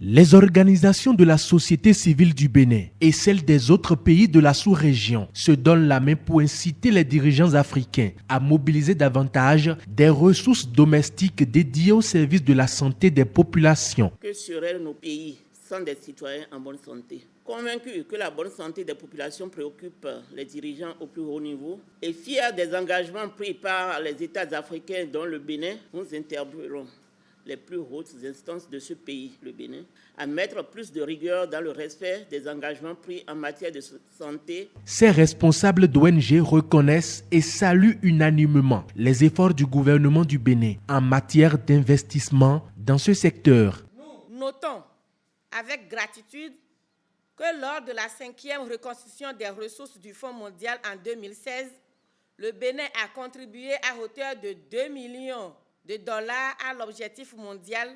Les organisations de la société civile du Bénin et celles des autres pays de la sous-région se donnent la main pour inciter les dirigeants africains à mobiliser davantage des ressources domestiques dédiées au service de la santé des populations. Que seraient nos pays sans des citoyens en bonne santé? Convaincus que la bonne santé des populations préoccupe les dirigeants au plus haut niveau et fiers des engagements pris par les États africains dont le Bénin, nous interpellons les plus hautes instances de ce pays, le Bénin, à mettre plus de rigueur dans le respect des engagements pris en matière de santé. Ces responsables d'ONG reconnaissent et saluent unanimement les efforts du gouvernement du Bénin en matière d'investissement dans ce secteur. Nous notons avec gratitude que lors de la 5e reconstitution des ressources du Fonds mondial en 2016, le Bénin a contribué à hauteur de 2 millions de dollars à l'objectif mondial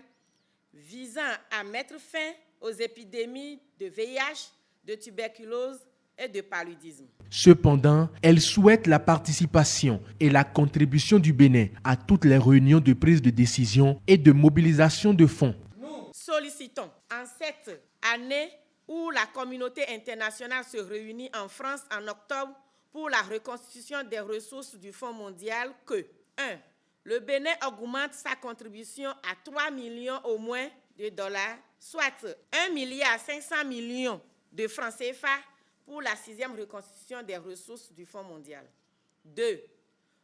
visant à mettre fin aux épidémies de VIH, de tuberculose et de paludisme. Cependant, elle souhaite la participation et la contribution du Bénin à toutes les réunions de prise de décision et de mobilisation de fonds. Nous sollicitons en cette année où la communauté internationale se réunit en France en octobre pour la reconstitution des ressources du Fonds mondial que 1. Le Bénin augmente sa contribution à 3 millions au moins de dollars, soit 1,5 milliard de francs CFA pour la 6e reconstitution des ressources du Fonds mondial. 2.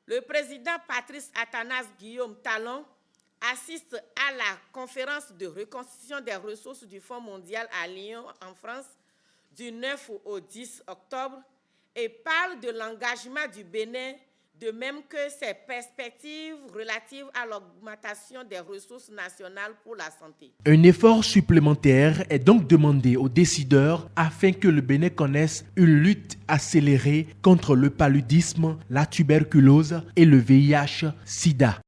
Le président Patrice Athanase Guillaume Talon assiste à la conférence de reconstitution des ressources du Fonds mondial à Lyon, en France, du 9 au 10 octobre et parle de l'engagement du Bénin, de même que ses perspectives relatives à l'augmentation des ressources nationales pour la santé. Un effort supplémentaire est donc demandé aux décideurs afin que le Bénin connaisse une lutte accélérée contre le paludisme, la tuberculose et le VIH-Sida.